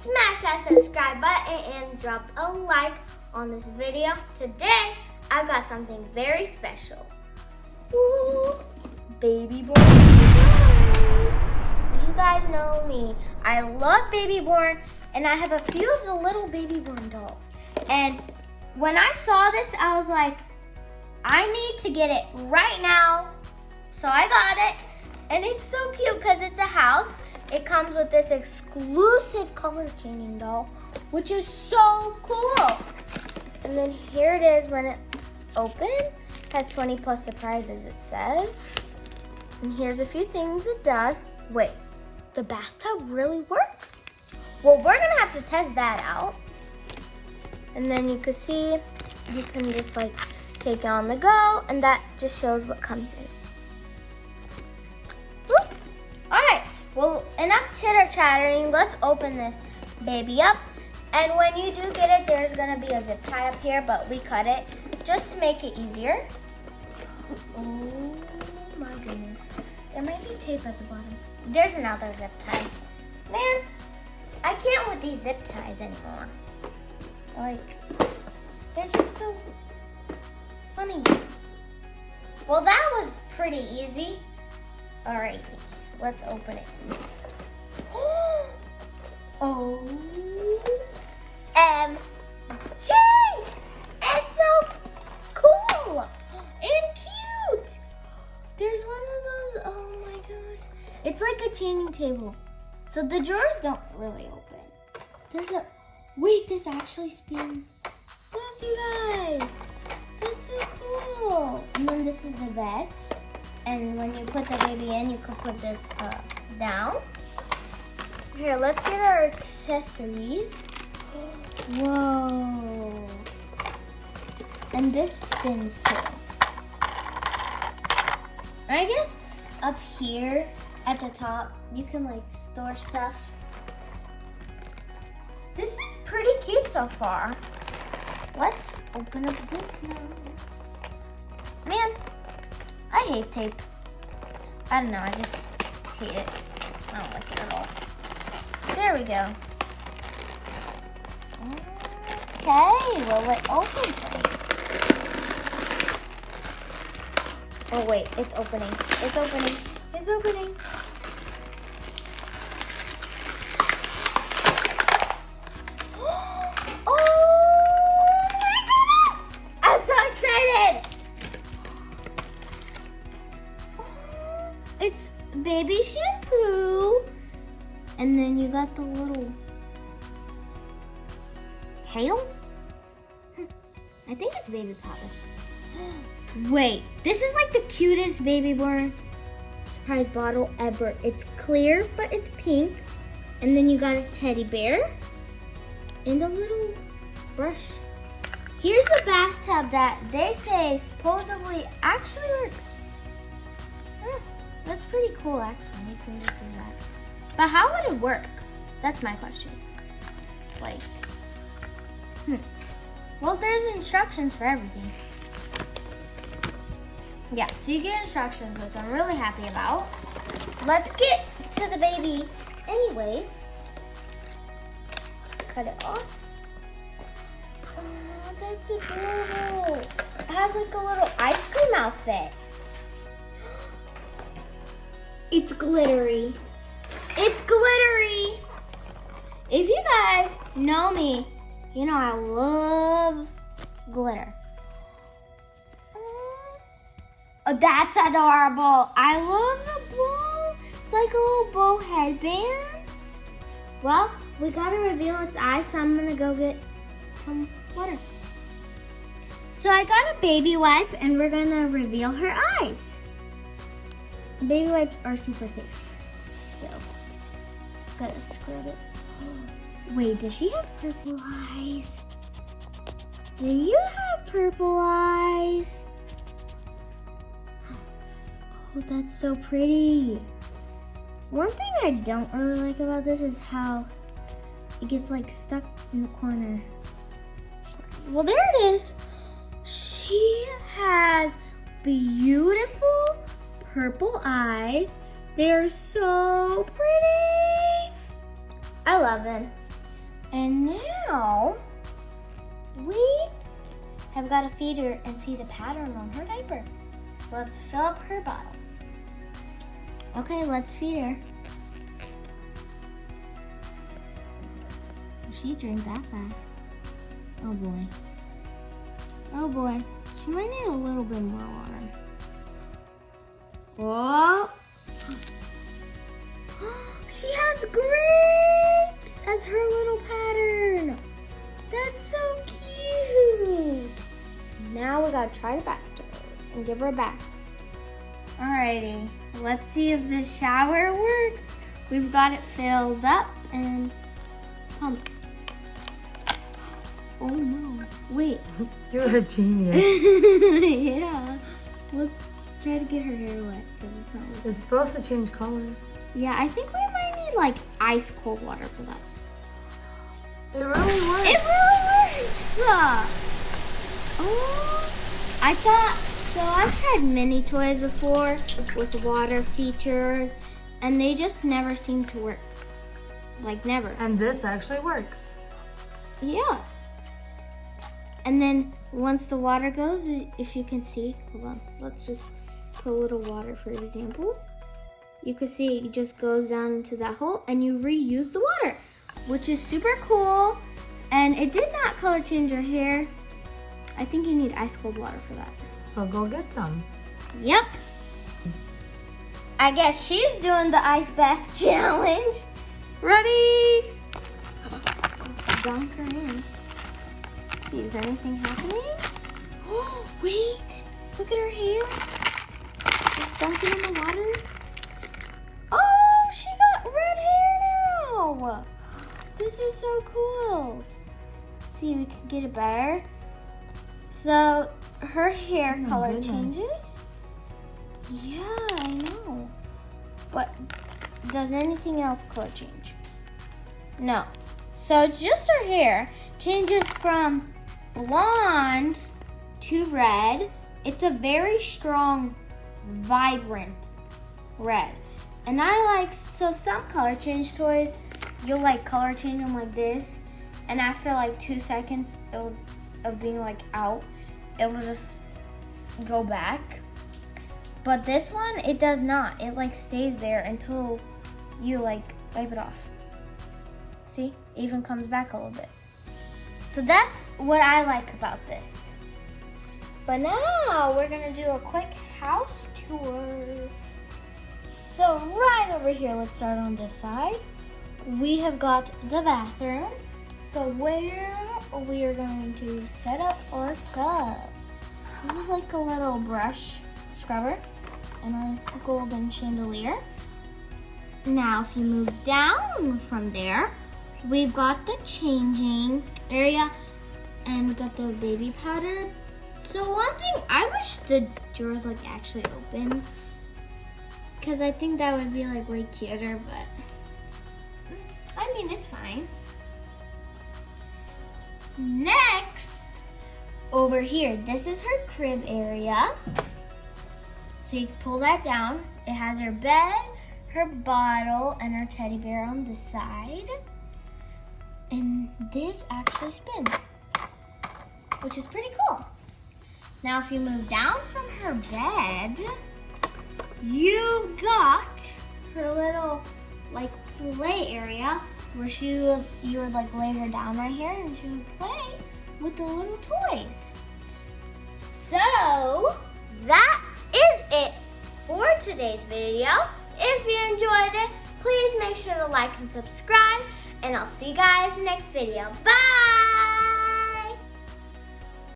smash that subscribe button and drop a like on this video. Today, I got something very special. Ooh, baby born surprise. You guys know me. I love baby born, and I have a few of the little baby born dolls. And when I saw this, I was like, I need to get it right now. So I got it, and it's so cute because it's a house. It comes with this exclusive color changing doll, which is so cool. And then here it is when it's open. It has 20 plus surprises, it says. And here's a few things it does. Wait, the bathtub really works? Well, we're gonna have to test that out. And then you can see, you can just like take it on the go, and that just shows what comes in. Woo. All right, well, enough chitter chattering. Let's open this baby up. And when you do get it, there's gonna be a zip tie up here, but we cut it just to make it easier. Oh my goodness. There might be tape at the bottom. There's another zip tie. Man, I can't with these zip ties anymore. Like, they're just so funny. Well, that was pretty easy. All right, let's open it. OMG! It's so cool and cute. There's one of those, oh my gosh. It's like a changing table. So the drawers don't really open. There's a, wait, this actually spins. Look, you guys. That's so cool. And then this is the bed. And when you put the baby in, you can put this down. Here, let's get our accessories. Whoa. And this spins too. I guess up here at the top, you can like store stuff. This is pretty cute so far. Let's open up this now. Man, I hate tape. I don't know, I just hate it. I don't like it at all. There we go. Okay, will it open for me? Oh wait, it's opening. It's opening. It's opening. It's baby shampoo. And then you got the little pail. I think it's baby powder. Wait, this is like the cutest baby born surprise bottle ever. It's clear, but it's pink. And then you got a teddy bear and a little brush. Here's the bathtub that they say supposedly actually works. That's pretty cool, actually. You can just do that. But how would it work? That's my question. Like, well, there's instructions for everything. Yeah, so you get instructions, which I'm really happy about. Let's get to the baby anyways. Cut it off. Oh, that's adorable. It has like a little ice cream outfit. It's glittery. It's glittery. If you guys know me, you know I love glitter. Oh, that's adorable. I love the bow. It's like a little bow headband. Well, we gotta reveal its eyes, so I'm gonna go get some water. So I got a baby wipe, and we're gonna reveal her eyes. Baby wipes are super safe. So, just gotta scrub it. Wait, does she have purple eyes? Do you have purple eyes? Oh, that's so pretty. One thing I don't really like about this is how it gets like stuck in the corner. Well, there it is. She has beautiful purple eyes. They're so pretty. I love them. And now we have got to feed her and see the pattern on her diaper. So let's fill up her bottle. Okay, let's feed her. She drank that fast. Oh boy. Oh boy. She might need a little bit more water. Whoa. She has grapes as her little pattern. That's so cute. Now we gotta try to bath her and give her a bath. Alrighty, let's see if the shower works. We've got it filled up and pumped. Oh no, wait. You're a genius. Yeah, let's try to get her hair wet because it's not working. It's supposed to change colors. Yeah, I think we might need like ice cold water for that. It really works. It really works! Oh, I thought, so I've tried mini toys before with water features and they just never seem to work. Like never. And this actually works. Yeah. And then once the water goes, if you can see, hold on, let's just put a little water for example. You can see it just goes down into that hole and you reuse the water, which is super cool. And it did not color change your hair. I think you need ice cold water for that. So go get some. Yep. I guess she's doing the ice bath challenge. Ready? Let's dunk her in. Let's see, is anything happening? Oh, wait. Look at her hair. It's dunking in the water. Oh, she got red hair now. This is so cool. Let's see if we can get it better. So her hair color changes. Yeah, I know. But does anything else color change? No. So it's just her hair changes from blonde to red. It's a very strong, vibrant red. And I like, so some color change toys, you'll like color change them like this. And after like 2 seconds of being like out, it'll just go back. But this one, it does not. It like stays there until you like wipe it off. See, it even comes back a little bit. So that's what I like about this. But now we're gonna do a quick house tour. So right over here, let's start on this side. We have got the bathroom. So where we are going to set up our tub. This is like a little brush scrubber and a golden chandelier. Now if you move down from there, we've got the changing area and we got the baby powder. So one thing, I wish the drawers like actually open because I think that would be like way cuter, but I mean, it's fine. Next, over here, this is her crib area. So you can pull that down. It has her bed, her bottle, and her teddy bear on this side. And this actually spins, which is pretty cool. Now, if you move down from her bed, you've got her little like play area where you would like lay her down right here and she would play with the little toys. So that is it for today's video. If you enjoyed it, please make sure to like and subscribe, and I'll see you guys in the next video. Bye!